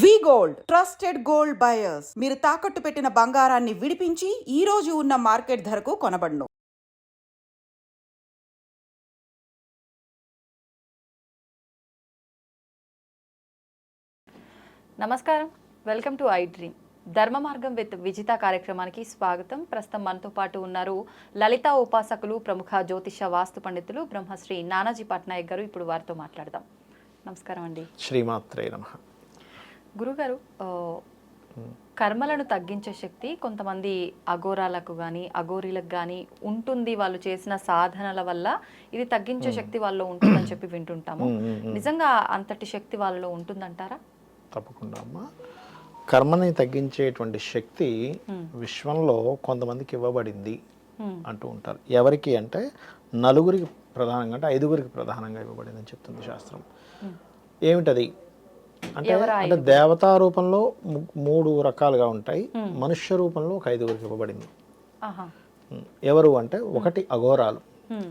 వి gold trusted gold buyers మీరు తాకట్టు పెట్టిన బంగారాన్ని విడిపించి ఈ రోజు ఉన్న మార్కెట్ ధరకు కొనబడును. నమస్కారం, వెల్కమ్ టు ఐ డ్రీమ్. ధర్మ మార్గం విత్ విజిత కార్యక్రమానికి స్వాగతం. ప్రస్తుతం మనతో పాటు ఉన్నారు లలితా ఉపాసకులు, ప్రముఖ జ్యోతిష వాస్తు పండితులు బ్రహ్మశ్రీ నానాజీ పట్నాయక్ గారు. ఇప్పుడు వారితో మాట్లాడదాం. నమస్కారం అండి. శ్రీమాత్రే నమః. గురుగారు, కర్మలను తగ్గించే శక్తి కొంతమంది అఘోరాలకు కానీ అఘోరీలకు కానీ ఉంటుంది. వాళ్ళు చేసిన సాధనల వల్ల ఇది తగ్గించే శక్తి వాళ్ళలో ఉంటుందని చెప్పి వింటుంటాము. నిజంగా అంతటి శక్తి వాళ్ళలో ఉంటుందంటారా? తప్పకుండా అమ్మా. కర్మని తగ్గించేటువంటి శక్తి విశ్వంలో కొంతమందికి ఇవ్వబడింది అంటూ ఉంటారు. ఎవరికి అంటే నలుగురికి ప్రధానంగా, అంటే ఐదుగురికి ప్రధానంగా ఇవ్వబడింది అని చెప్తుంది శాస్త్రం. ఏమిటది అంటే అంటే దేవతా రూపంలో మూడు రకాలుగా ఉంటాయి, మనుష్య రూపంలో ఒక ఐదుగురికి ఇవ్వబడింది. ఎవరు అంటే, ఒకటి అఘోరాలు.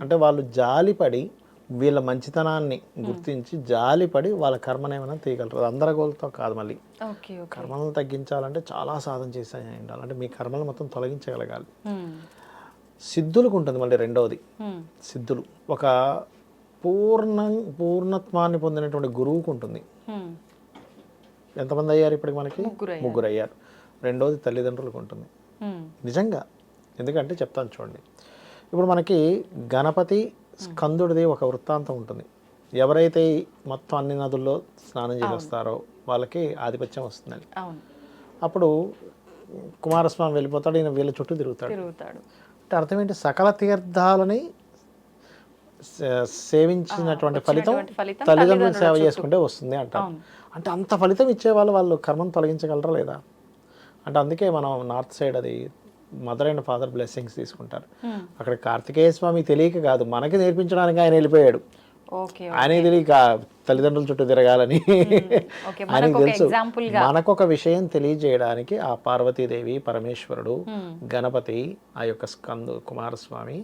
అంటే వాళ్ళు జాలిపడి వీళ్ళ మంచితనాన్ని గుర్తించి జాలిపడి వాళ్ళ కర్మను ఏమైనా తీయగలరు. అందరగోలతో కాదు. మళ్ళీ కర్మలను తగ్గించాలంటే చాలా సాధన చేసి ఉండాలి. అంటే మీ కర్మలు మొత్తం తొలగించగలగాలి. సిద్ధులకు ఉంటుంది మళ్ళీ రెండవది. సిద్ధులు ఒక పూర్ణత్వాన్ని పొందినటువంటి గురువుకు ఉంటుంది. ఎంతమంది అయ్యారు ఇప్పటికి? మనకి ముగ్గురు అయ్యారు. రెండోది తల్లిదండ్రులకు ఉంటుంది. నిజంగా, ఎందుకంటే చెప్తాను చూడండి. ఇప్పుడు మనకి గణపతి స్కందుడిది ఒక వృత్తాంతం ఉంటుంది. ఎవరైతే మొత్తం అన్ని నదుల్లో స్నానం చేసేస్తారో వాళ్ళకి ఆధిపత్యం వస్తుందని. అప్పుడు కుమారస్వామి వెళ్ళిపోతాడు, ఈయన వీళ్ళ చుట్టూ తిరుగుతాడు. అంటే అర్థం ఏంటి? సకల తీర్థాలని సేవించినటువంటి ఫలితం తల్లిదండ్రులకు సేవ చేసుకుంటే వస్తుంది అంటారు. అంటే అంత ఫలితం ఇచ్చేవాళ్ళు వాళ్ళు కర్మను తొలగించగలరా లేదా? అంటే అందుకే మనం నార్త్ సైడ్ అది మదర్ అండ్ ఫాదర్ బ్లెస్సింగ్స్ తీసుకుంటారు. అక్కడ కార్తికేయ స్వామి తెలియక కాదు, మనకి నేర్పించడానికి ఆయన వెళ్ళిపోయాడు. ఆయనకి తెలియక తల్లిదండ్రుల చుట్టూ తిరగాలని ఆయనకి తెలుసు. మనకొక విషయం తెలియజేయడానికి ఆ పార్వతీదేవి, పరమేశ్వరుడు, గణపతి, ఆ యొక్క కుమారస్వామి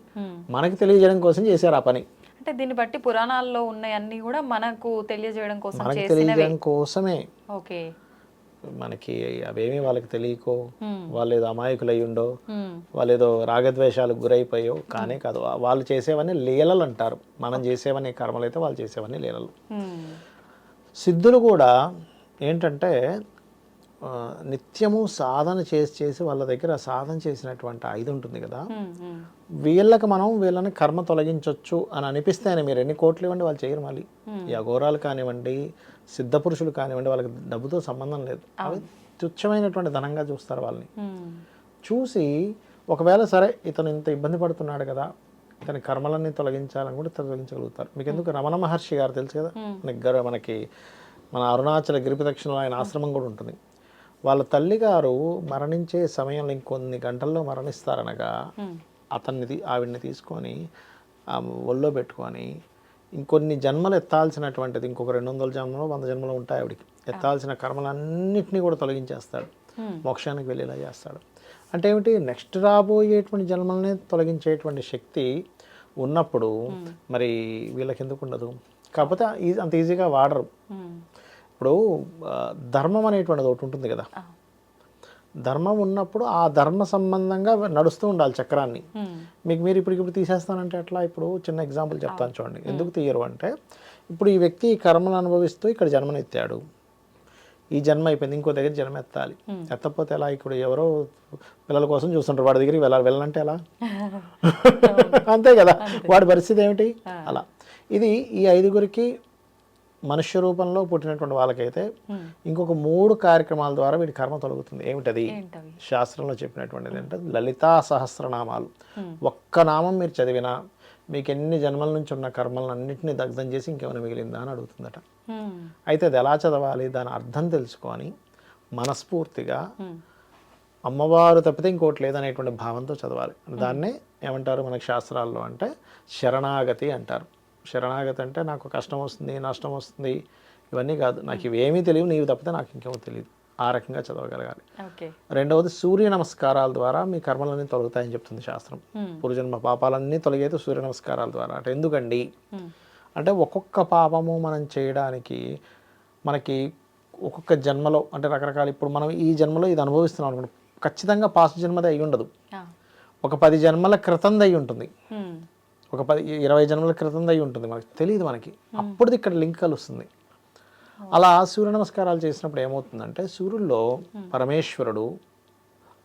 మనకి తెలియజేయడం కోసం చేశారు ఆ పని. అంటే దీన్ని బట్టి పురాణాల్లో ఉన్నాయన్నీ కూడా మనకు తెలియజేయడం కోసం, మనకి తెలియజేయడం కోసమే. ఓకే, మనకి అవేమీ వాళ్ళకి తెలియకో, వాళ్ళు ఏదో అమాయకులు అయ్యుండో, వాళ్ళు ఏదో రాగద్వేషాలకు గురైపోయో కానే కాదు. వాళ్ళు చేసేవన్నీ లీలలు అంటారు. మనం చేసేవన్నీ కర్మలు అయితే వాళ్ళు చేసేవన్నీ లీలలు. సిద్ధులు కూడా ఏంటంటే నిత్యము సాధన చేసి వాళ్ళ దగ్గర సాధన చేసినటువంటి ఐదు ఉంటుంది కదా, వీళ్ళకి మనం వీళ్ళని కర్మ తొలగించవచ్చు అని అనిపిస్తేనే, మీరు ఎన్ని కోట్లు ఇవ్వండి వాళ్ళు చేయరు. మళ్ళీ ఈ అఘోరాలు కానివ్వండి, సిద్ధ పురుషులు కానివ్వండి, వాళ్ళకి డబ్బుతో సంబంధం లేదు. అవి తుచ్చమైనటువంటి ధనంగా చూస్తారు వాళ్ళని. చూసి ఒకవేళ సరే ఇతను ఇంత ఇబ్బంది పడుతున్నాడు కదా, ఇతని కర్మలన్నీ తొలగించాలని కూడా తొలగించగలుగుతారు. మీకు ఎందుకు, రమణ మహర్షి గారు తెలుసు కదా, మనకి మన అరుణాచల గిరిప్రదక్షిణలో ఆయన ఆశ్రమం కూడా ఉంటుంది. వాళ్ళ తల్లిగారు మరణించే సమయంలో ఇంకొన్ని గంటల్లో మరణిస్తారనగా ఆవిడ్ని తీసుకొని ఒళ్ళో పెట్టుకొని ఇంకొన్ని జన్మలు ఎత్తాల్సినటువంటిది, ఇంకొక 200 జన్మలో 100 జన్మలు ఉంటాయి ఆవిడికి, ఎత్తాల్సిన కర్మలన్నింటినీ కూడా తొలగించేస్తాడు, మోక్షానికి వెళ్ళేలా చేస్తాడు. అంటే ఏమిటి? నెక్స్ట్ రాబోయేటువంటి జన్మలనే తొలగించేటువంటి శక్తి ఉన్నప్పుడు మరి వీళ్ళకి ఎందుకు ఉండదు? కాకపోతే అంత ఈజీగా వాడరు. ఇప్పుడు ధర్మం అనేటువంటిది ఒకటి ఉంటుంది కదా, ధర్మం ఉన్నప్పుడు ఆ ధర్మ సంబంధంగా నడుస్తూ ఉండాలి చక్రాన్ని. మీరు ఇప్పుడు తీసేస్తానంటే ఎట్లా? ఇప్పుడు చిన్న ఎగ్జాంపుల్ చెప్తాను చూడండి. ఎందుకు తీయరు అంటే, ఇప్పుడు ఈ వ్యక్తి ఈ కర్మను అనుభవిస్తూ ఇక్కడ జన్మనెత్తాడు, ఈ జన్మ అయిపోయింది, ఇంకో దగ్గర జన్మ ఎత్తాలి. ఎత్తకపోతే ఎలా? ఇప్పుడు ఎవరో పిల్లల కోసం చూస్తుంటారు, వాడి దగ్గరికి వెళ్ళాలంటే ఎలా? అంతే కదా, వాడి పరిస్థితి ఏమిటి? అలా ఇది ఈ ఐదుగురికి మనుష్య రూపంలో పుట్టినటువంటి వాళ్ళకైతే ఇంకొక 3 కార్యక్రమాల ద్వారా వీడి కర్మ తొలగుతుంది. ఏమిటది? శాస్త్రంలో చెప్పినటువంటిది అంటే లలితా సహస్రనామాలు. ఒక్క నామం మీరు చదివినా మీకు ఎన్ని జన్మల నుంచి ఉన్న కర్మలను అన్నింటినీ దగ్ధం చేసి ఇంకేమైనా మిగిలిందా అని అడుగుతుందట. అయితే అది ఎలా చదవాలి? దాని అర్థం తెలుసుకొని మనస్ఫూర్తిగా అమ్మవారు తప్పితే ఇంకోటి లేదనేటువంటి భావంతో చదవాలి. దాన్నే ఏమంటారు మనకి శాస్త్రాల్లో అంటే శరణాగతి అంటారు. శరణాగతి అంటే నాకు కష్టం వస్తుంది, నష్టం వస్తుంది, ఇవన్నీ కాదు, నాకు ఇవేమీ తెలియవు, నీవు తప్పితే నాకు ఇంకేమో తెలియదు, ఆ రకంగా చదవగలగాలి. రెండవది సూర్య నమస్కారాల ద్వారా మీ కర్మలన్నీ తొలగుతాయని చెప్తుంది శాస్త్రం. పూర్వజన్మ పాపాలన్నీ తొలగైతే సూర్య నమస్కారాల ద్వారా. అంటే ఎందుకండి అంటే ఒక్కొక్క పాపము మనం చేయడానికి మనకి ఒక్కొక్క జన్మలో అంటే రకరకాల ఇప్పుడు మనం ఈ జన్మలో ఇది అనుభవిస్తున్నాం అనుకోండి, ఖచ్చితంగా పాస్ట్ జన్మది అయి ఉండదు, ఒక 10 జన్మల క్రితంది అయి ఉంటుంది, ఒక 10-20 జన్మల క్రితంది అయి ఉంటుంది, మనకి తెలియదు, మనకి అప్పుడు ఇక్కడ లింక్ కలుస్తుంది. అలా సూర్య నమస్కారాలు చేసినప్పుడు ఏమవుతుందంటే సూర్యుల్లో పరమేశ్వరుడు,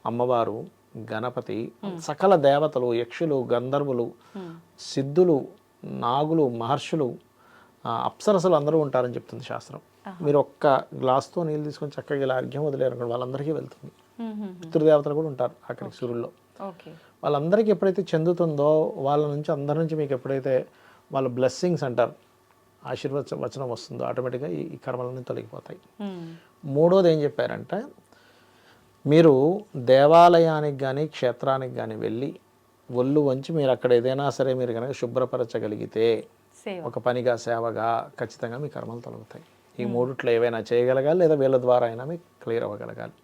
అమ్మవారు, గణపతి, సకల దేవతలు, యక్షులు, గంధర్వులు, సిద్ధులు, నాగులు, మహర్షులు, అప్సరసలు అందరూ ఉంటారని చెప్తుంది శాస్త్రం. మీరు ఒక్క గ్లాస్తో నీళ్ళు తీసుకొని చక్కగా ఇలా అర్ఘ్యం వదిలేరు వాళ్ళందరికీ వెళ్తుంది. పితృదేవతలు కూడా ఉంటారు అక్కడికి సూర్యుల్లో. వాళ్ళందరికీ ఎప్పుడైతే చెందుతుందో వాళ్ళ నుంచి అందరి నుంచి మీకు ఎప్పుడైతే వాళ్ళ బ్లెస్సింగ్స్ అంటారు, ఆశీర్వచనం వస్తుందో ఆటోమేటిక్గా ఈ కర్మలన్నీ తొలగిపోతాయి. మూడోది ఏం చెప్పారంటే మీరు దేవాలయానికి కానీ క్షేత్రానికి కానీ వెళ్ళి ఒళ్ళు వంచి మీరు అక్కడ ఏదైనా సరే మీరు కనుక శుభ్రపరచగలిగితే ఒక పనిగా సేవగా ఖచ్చితంగా మీ కర్మలు తొలగుతాయి. ఈ మూడిట్లో ఏవైనా చేయగలగాలి లేదా వీళ్ళ ద్వారా అయినా మీకు క్లియర్ అవ్వగలగాలి.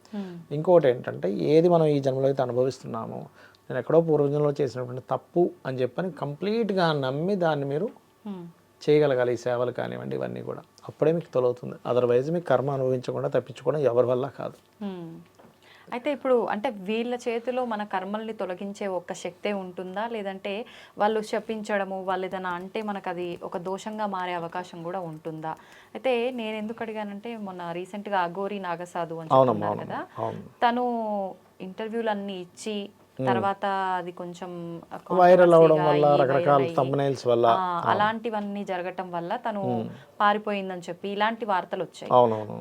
ఇంకోటి ఏంటంటే ఏది మనం ఈ జన్మలో అయితే అనుభవిస్తున్నామో నేను ఎక్కడో పూర్వజన్మలో చేసినటువంటి తప్పు అని చెప్పని కంప్లీట్గా నమ్మి దాన్ని మీరు చేయగలగాలి. ఈ సేవలు కానివ్వండి ఇవన్నీ కూడా అప్పుడే మీకు తొలగుతుంది. అదర్వైజ్ మీకు కర్మ అనుభవించకుండా తప్పించుకోవడం ఎవరి వల్ల కాదు. అయితే ఇప్పుడు అంటే వీళ్ళ చేతిలో మన కర్మల్ని తొలగించే ఒక్క శక్తే ఉంటుందా, లేదంటే వాళ్ళు శపించడము వాళ్ళు ఏదైనా అంటే మనకు అది ఒక దోషంగా మారే అవకాశం కూడా ఉంటుందా? అయితే నేను ఎందుకు అడిగానంటే మొన్న రీసెంట్గా అఘోరి నాగసాధు అని చెప్తున్నారు కదా, తను ఇంటర్వ్యూలు అన్ని ఇచ్చి తర్వాత అది కొంచెం వైరల్ అవడం వల్ల రకరకాల థంబ్నెయిల్స్ వల్ల అలాంటివన్నీ జరగటం వల్ల తను పారిపోయిందని చెప్పి ఇలాంటి వార్తలు వచ్చాయి.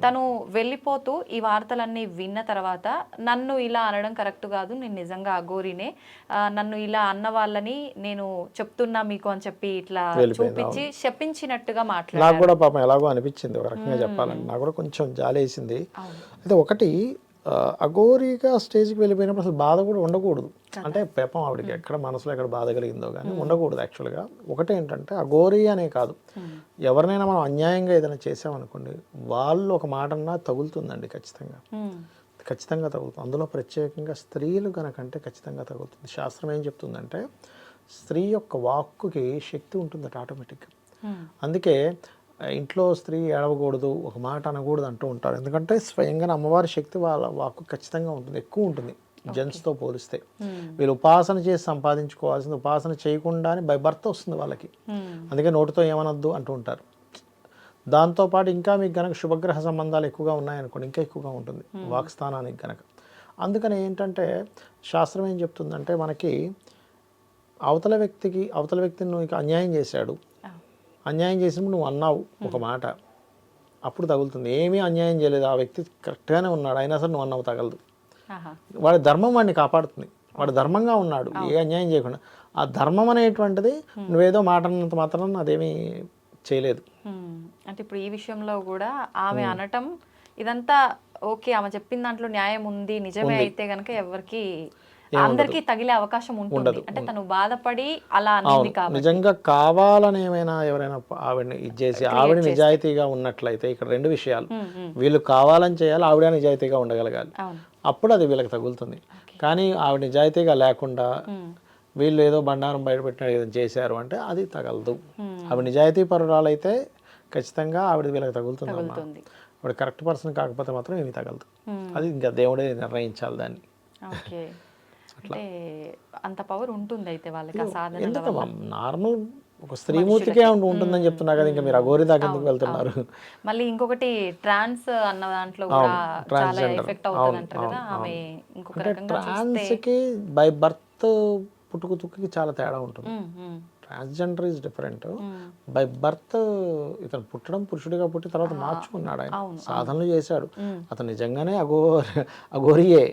తను వెళ్ళిపోతూ ఈ వార్తలన్నీ విన్న తర్వాత నన్ను ఇలా అనడం కరెక్ట్ కాదు, నేను నిజంగా అఘోరినే, నన్ను ఇలా అన్న వాళ్ళని నేను చెప్తున్నా మీకు అని చెప్పి ఇట్లా చూపించి శపించినట్టుగా మాట్లాడారు. నాకు కూడా పాపం ఎలాగో అనిపించింది ఒక రకంగా చెప్పాలంటే, నాకు కూడా కొంచెం జాలేసింది. అయితే ఒకటి అఘోరిగా స్టేజ్కి వెళ్ళిపోయినప్పుడు అసలు బాధ కూడా ఉండకూడదు. అంటే పాపం ఆవిడకి ఎక్కడ మనసులో ఎక్కడ బాధ కలిగిందో కానీ ఉండకూడదు. యాక్చువల్గా ఒకటి ఏంటంటే అఘోరి అనే కాదు, ఎవరినైనా మనం అన్యాయంగా ఏదైనా చేసామనుకోండి వాళ్ళు ఒక మాటన్నా తగులుతుందండి, ఖచ్చితంగా తగులుతుంది. అందులో ప్రత్యేకంగా స్త్రీలు కనుకంటే ఖచ్చితంగా తగులుతుంది. శాస్త్రం ఏం చెప్తుందంటే స్త్రీ యొక్క వాక్కుకి శక్తి ఉంటుందట ఆటోమేటిక్గా. అందుకే ఇంట్లో స్త్రీ ఏడవకూడదు, ఒక మాట అనకూడదు అంటూ ఉంటారు. ఎందుకంటే స్వయంగా అమ్మవారి శక్తి వాళ్ళ వాక్కు ఖచ్చితంగా ఉంటుంది, ఎక్కువ ఉంటుంది జెంట్స్తో పోలిస్తే. వీళ్ళు ఉపాసన చేసి సంపాదించుకోవాల్సింది ఉపాసన చేయకుండానే బై బర్త్ వస్తుంది వాళ్ళకి. అందుకే నోటితో ఏమనొద్దు అంటూ ఉంటారు. దాంతోపాటు ఇంకా మీకు కనుక శుభగ్రహ సంబంధాలు ఎక్కువగా ఉన్నాయనుకోండి ఇంకా ఎక్కువగా ఉంటుంది వాక్ స్థానానికి కనుక. అందుకని ఏంటంటే శాస్త్రం ఏం చెప్తుందంటే మనకి అవతల వ్యక్తిని నువ్వు అన్యాయం చేశాడు, అన్యాయం చేసినప్పుడు నువ్వు అన్నావు ఒక మాట, అప్పుడు తగులుతుంది. ఏమీ అన్యాయం చేయలేదు, ఆ వ్యక్తి కరెక్ట్గానే ఉన్నాడు, అయినా సరే నువ్వు అన్నావు తగలదు. వాడి ధర్మం వాడిని కాపాడుతుంది, వాడు ధర్మంగా ఉన్నాడు ఏ అన్యాయం చేయకుండా. ఆ ధర్మం అనేటువంటిది నువ్వేదో మాట అన్నంత మాత్రం అదేమీ చేయలేదు. అంటే ఇప్పుడు ఈ విషయంలో కూడా ఆమె అనటం ఇదంతా ఓకే, ఆమె చెప్పిన దాంట్లో న్యాయం ఉంది, నిజమే అయితే గనక ఎవరికి అందరికీ తగిలే అవకాశం ఉంటుంది. అంటే తను బాధపడి అలా అన్నది కాబట్టి నిజంగా కావాలని ఎవరైనా ఆవిడని ఇచ్చేసి ఆవిడ నిజాయితీగా ఉన్నట్లయితే ఇక్కడ రెండు విషయాలు, వీళ్ళు కావాలని చేయాలి, ఆవిడ నిజాయితీగా ఉండగలగాలి, అప్పుడు అది వీళ్ళకి తగులుతుంది. కానీ ఆవిడ నిజాయితీగా లేకుండా వీళ్ళు ఏదో బండారం బయటపెట్టిన ఏదైనా చేశారు అంటే అది తగలదు. ఆవిడ నిజాయితీ పరురాలు అయితే ఖచ్చితంగా ఆవిడ వీళ్ళకి తగులుతుంది. ఆవిడ కరెక్ట్ పర్సన్ కాకపోతే మాత్రం ఏమి తగలదు. అది ఇంకా దేవుడే నిర్ణయించాలి దాన్ని. అంటే అంత పవర్ ఉంటుంది అయితే వాళ్ళకి ఆ సాధన. నార్మల్ ఒక స్త్రీమూర్తికే ఉంటుందని చెప్తున్నా కదా, ఇంకా మీరు అఘోరి దాకా ఎందుకు వెళ్తున్నారు? మళ్ళీ ఇంకొకటి ట్రాన్స్ అన్న దాంట్లో కూడా చాలా ఎఫెక్ట్ అవుతుంది అంటారు కదా, ఆమె ఇంకొక రకంగా ట్రాన్స్ కి బై బర్త్ పుట్టుకకి చాలా తేడా ఉంటుంది. Transgender is different. By birth ఇతను పుట్టడం పురుషుడిగా పుట్టి తర్వాత మార్చుకున్నాడు, ఆయన సాధనలు చేశాడు, అతను నిజంగానే అఘోరియే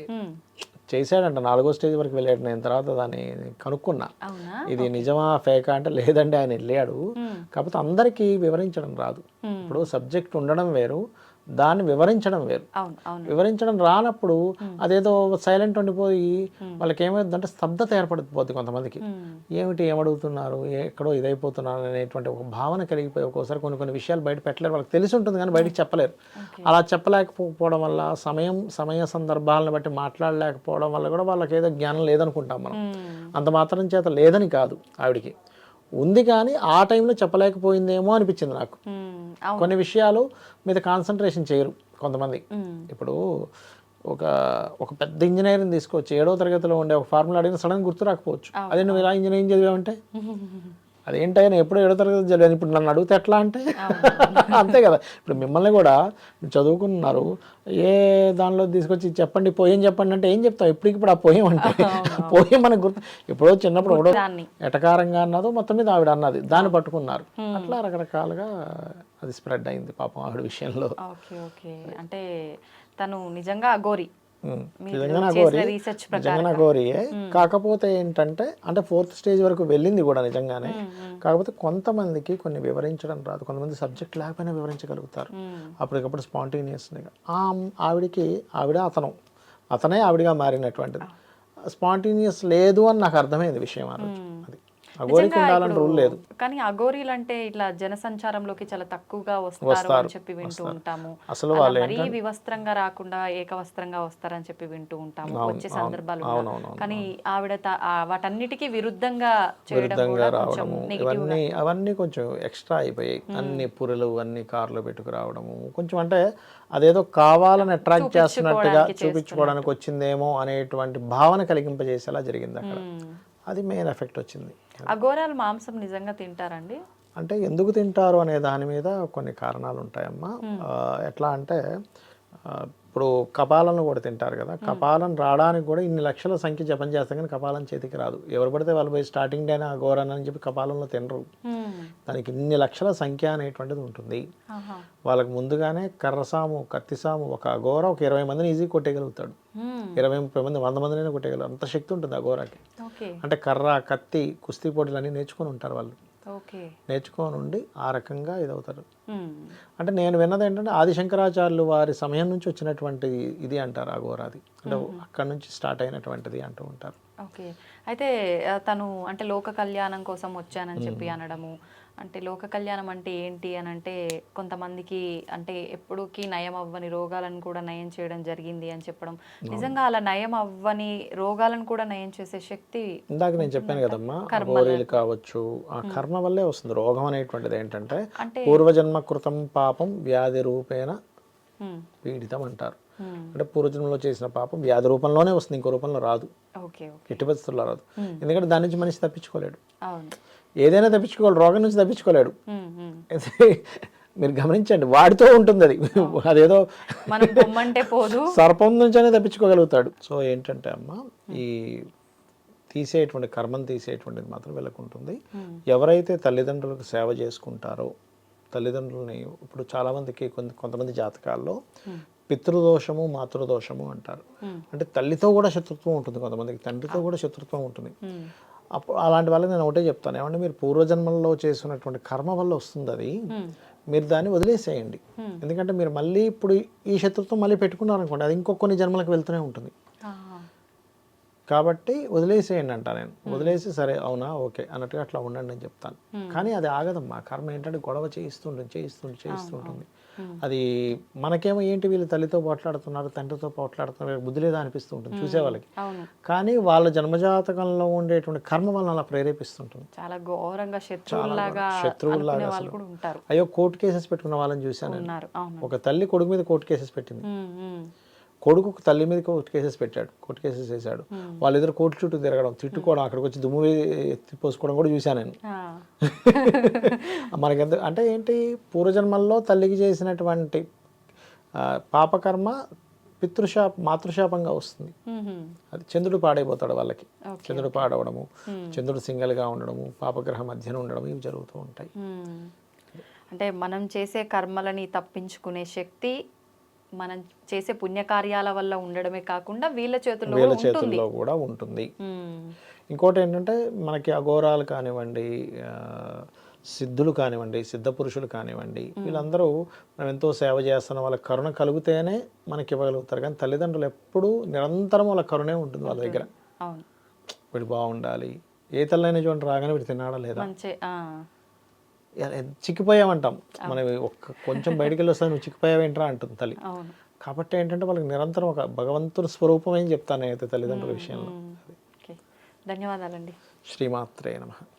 చేశాడంట. 4వ స్టేజ్ వరకు వెళ్ళాడు. నేను తర్వాత దాన్ని కనుక్కున్నా ఇది నిజమా ఫేకా అంటే లేదండి ఆయన వెళ్ళాడు. కాకపోతే అందరికీ వివరించడం రాదు. ఇప్పుడు సబ్జెక్ట్ ఉండడం వేరు, దాన్ని వివరించడం వేరు. వివరించడం రానప్పుడు అదేదో సైలెంట్ ఉండిపోయి వాళ్ళకి ఏమైందంటే స్తబ్దత ఏర్పడిపోద్ది కొంతమందికి. ఏమిటి ఏమడుగుతున్నారు, ఎక్కడో ఇదైపోతున్నారు అనేటువంటి ఒక భావన కలిగిపోయి ఒక్కోసారి కొన్ని విషయాలు బయట పెట్టలేరు. వాళ్ళకి తెలిసి ఉంటుంది కానీ బయటకు చెప్పలేరు. అలా చెప్పలేకపోవడం వల్ల సమయ సందర్భాలను బట్టి మాట్లాడలేకపోవడం వల్ల కూడా వాళ్ళకి ఏదో జ్ఞానం లేదనుకుంటాం మనం. అంత మాత్రం చేత లేదని కాదు, ఆవిడికి ఉంది కానీ ఆ టైంలో చెప్పలేకపోయిందేమో అనిపించింది నాకు. కొన్ని విషయాలు మీద కాన్సన్ట్రేషన్ చేయరు కొంతమంది. ఇప్పుడు ఒక ఒక పెద్ద ఇంజనీరింగ్ తీసుకోవచ్చు, 7వ తరగతిలో ఉండే ఒక ఫార్ములా అడిగిన సడన్ గుర్తు రాకపోవచ్చు. అదే నువ్వు ఇలా ఇంజనీరింగ్ చదివామంటే అదేంటో నేను ఎప్పుడో 7వ తరగతి చదివాను, ఇప్పుడు నన్ను అడిగితే ఎట్లా అంటే అంతే కదా. ఇప్పుడు మిమ్మల్ని కూడా మీరు చదువుకున్నారు, ఏ దానిలో తీసుకొచ్చి చెప్పండి పోయం చెప్పండి అంటే ఏం చెప్తాం? ఇప్పటికిప్పుడు ఆ పోయం అంటే పోయం మనకు గుర్తు. ఎప్పుడో చిన్నప్పుడు ఎవడో ఎటకారంగా అన్నదో మొత్తం మీద ఆవిడ అన్నది, దాన్ని పట్టుకున్నారు. అట్లా రకరకాలుగా అది స్ప్రెడ్ అయింది పాపం ఆవిడ విషయంలో. ఓకే ఓకే, అంటే తను నిజంగా అఘోరి. నిజంగా అఘోరియే. కాకపోతే ఏంటంటే అంటే 4th స్టేజ్ వరకు వెళ్ళింది కూడా నిజంగానే. కాకపోతే కొంతమందికి కొన్ని వివరించడం రాదు, కొంతమంది సబ్జెక్ట్ లేకపోయినా వివరించగలుగుతారు అప్పటికప్పుడు స్పాంటేనియస్గా. అతనే ఆవిడగా మారినటువంటిది. స్పాంటేనియస్ లేదు అని నాకు అర్థమైంది విషయం ఆ రోజు. అది అఘోరికి ఉండాలని రూల్ లేదు. కానీ అఘోరీలు అంటే ఇట్లా జనసంచారంలోకి చాలా తక్కువగా వస్తారు అని చెప్పి వింటూ ఉంటాము. అసలు మరీ వివస్త్రంగా రాకుండా ఏకవస్త్రంగా వస్తారని చెప్పి వింటూ ఉంటాము వచ్చే సందర్భాలు. కానీ ఆవిడ వాటన్నిటికీ విరుద్ధంగా రావడము, అవన్నీ కొంచెం ఎక్స్ట్రా అయిపోయాయి. అన్ని పురులు అన్ని కార్లో పెట్టుకురావడము, కొంచెం అంటే అదేదో కావాలని అట్రాక్ట్ చేస్తున్నట్టుగా చూపించుకోవడానికి వచ్చిందేమో అనేటువంటి భావన కలిగింపజేసేలా జరిగింది అక్కడ. అది మెయిన్ ఎఫెక్ట్ వచ్చింది. అఘోరాలు మాంసం నిజంగా తింటారండి? అంటే ఎందుకు తింటారు అనే దాని మీద కొన్ని కారణాలు ఉంటాయమ్మా. ఎట్లా అంటే ఇప్పుడు కపాలను కూడా తింటారు కదా, కపాలం రావడానికి కూడా ఇన్ని లక్షల సంఖ్య జపం చేస్తాం కానీ కపాలం చేతికి రాదు. ఎవరు పడితే వాళ్ళు పోయి స్టార్టింగ్ డేనా అఘోరాన్ని అని చెప్పి కపాలంలో తినరు. దానికి ఇన్ని లక్షల సంఖ్య అనేటువంటిది ఉంటుంది. వాళ్ళకి ముందుగానే కర్రసాము, కత్తిసాము, ఒక అఘోర ఒక 20 మందిని ఈజీ కొట్టేయగలుగుతాడు. 20-30 మంది 100 మందినైనా కొట్టేయగలరు, అంత శక్తి ఉంటుంది అఘోరాకి. అంటే కర్ర, కత్తి, కుస్తీ పోటీలు అన్నీ నేర్చుకొని ఉంటారు వాళ్ళు. నేర్చుకొని ఉండి ఆ రకంగా ఇదవుతారు. అంటే నేను విన్నది ఏంటంటే ఆదిశంకరాచార్యులు వారి సమయం నుంచి వచ్చినటువంటి ఇది అంటారు అఘోరాది, అంటే అక్కడ నుంచి స్టార్ట్ అయినటువంటిది అంటూ ఉంటారు. ఓకే, అయితే తను అంటే లోక కళ్యాణం కోసం వచ్చానని చెప్పి అనడము, అంటే లోక కళ్యాణం అంటే ఏంటి అని అంటే కొంతమందికి అంటే ఎప్పుడుకి నయం అవ్వని రోగాలను కూడా నయం చేయడం జరిగింది అని చెప్పడం. నిజంగా అలా నయం అవ్వని రోగాలను కూడా నయం చేసే శక్తి ఇందాక నేను చెప్పాను కదమ్మా, అఘోరీలు కావచ్చు, ఆ కర్మ వల్లే వస్తుంది. రోగం అనేటువంటిది ఏంటంటే పూర్వజన్మ కృతం పాపం వ్యాధి రూపేణ పీడితం అంటారు. అంటే పూర్వజన్మలో చేసిన పాపం వ్యాధి రూపంలోనే వస్తుంది, ఇంకో రూపంలో రాదు, ఎట్టి పరిస్థితుల్లో రాదు. ఎందుకంటే దాని నుంచి మనిషి తప్పించుకోలేడు. ఏదైనా తప్పించుకోవాలి, రోగం నుంచి తప్పించుకోలేడు. మీరు గమనించండి, వాడితో ఉంటుంది అది. అదేదో సర్పం నుంచైనా తప్పించుకోగలుగుతాడు. సో ఏంటంటే అమ్మ, ఈ తీసేటువంటి కర్మను తీసేటువంటిది మాత్రం వెళ్ళకుంటుంది. ఎవరైతే తల్లిదండ్రులకు సేవ చేసుకుంటారో, తల్లిదండ్రులని ఇప్పుడు చాలామందికి కొంతమంది జాతకాల్లో పితృదోషము, మాతృదోషము అంటారు. అంటే తల్లితో కూడా శత్రుత్వం ఉంటుంది, కొంతమందికి తండ్రితో కూడా శత్రుత్వం ఉంటుంది. అప్పుడు అలాంటి వాళ్ళకి నేను ఒకటే చెప్తాను, ఏమంటే మీరు పూర్వజన్మల్లో చేసినటువంటి కర్మ వల్ల వస్తుంది అది, మీరు దాన్ని వదిలేసేయండి. ఎందుకంటే మీరు మళ్ళీ ఇప్పుడు ఈ శత్రుత్వం మళ్ళీ పెట్టుకున్నారనుకోండి, అది కొన్ని జన్మలకు వెళ్తూనే ఉంటుంది. కాబట్టి వదిలేసేయండి అంట నేను. వదిలేసి సరే అవునా ఓకే అన్నట్టుగా అట్లా ఉండండి అని చెప్తాను. కానీ అది ఆగదమ్మా. కర్మ ఏంటంటే గొడవ చేయిస్తుంటుంది. అది మనకేమో ఏంటి వీళ్ళు తల్లితో పోట్లాడుతున్నారు, తండ్రితో పోట్లాడుతున్నారు, బుద్ధి లేదా అనిపిస్తూ ఉంటుంది చూసే వాళ్ళకి. కానీ వాళ్ళ జన్మజాతకంలో ఉండేటువంటి కర్మ వాళ్ళని అలా ప్రేరేపిస్తుంటుంది. చాలా ఘోరంగా శత్రువులాగా అయ్యో కోర్టు కేసెస్ పెట్టుకున్న వాళ్ళని చూశాను. ఒక తల్లి కొడుకు మీద కోర్టు కేసెస్ పెట్టింది, కొడుకు తల్లి మీద కోర్టు కేసెస్ వేసాడు. వాళ్ళిద్దరు కోర్టు చుట్టూ తిరగడం, తిట్టుకోవడం, అక్కడికి వచ్చి దుమ్ము పోసుకోవడం కూడా చూశాను నేను. మనకెంత అంటే ఏంటి, పూర్వజన్మల్లో తల్లికి చేసినటువంటి పాపకర్మ మాతృశాపంగా వస్తుంది. అది చంద్రుడు పాడైపోతాడు వాళ్ళకి. చంద్రుడు పాడవడము, చంద్రుడు సింగల్గా ఉండడము, పాపగ్రహ మధ్యన ఉండడం, ఇవి జరుగుతూ ఉంటాయి. అంటే మనం చేసే కర్మలని తప్పించుకునే శక్తి మనం చేసే పుణ్యకార్యాల వల్ల ఉండడమే కాకుండా వీళ్ళ చేతుల్లో కూడా ఉంటుంది. ఇంకోటి ఏంటంటే మనకి అఘోరాలు కానివ్వండి, సిద్ధులు కానివ్వండి, సిద్ధ పురుషులు కానివ్వండి, వీళ్ళందరూ మనం ఎంతో సేవ చేస్తున్న వాళ్ళ కరుణ కలిగితేనే మనకి ఇవ్వగలుగుతారు. కానీ తల్లిదండ్రులు ఎప్పుడూ నిరంతరం వాళ్ళ కరుణే ఉంటుంది వాళ్ళ దగ్గర. వీడు బాగుండాలి, ఏ తల్లైనా చూడండి రాగానే వీడు తిన్నాడా లేదా, చిక్కిపోయామంటాం మనం. కొంచెం బయటికి వెళ్ళి వస్తుంది, నువ్వు చిక్కిపోయావేంట్రా అంటుంది తల్లి. కాబట్టి ఏంటంటే వాళ్ళకి నిరంతరం ఒక భగవంతుని స్వరూపం ఏం చెప్తాను అయితే తల్లిదండ్రుల విషయంలో. ధన్యవాదాలండి. శ్రీమాత్రే నమః.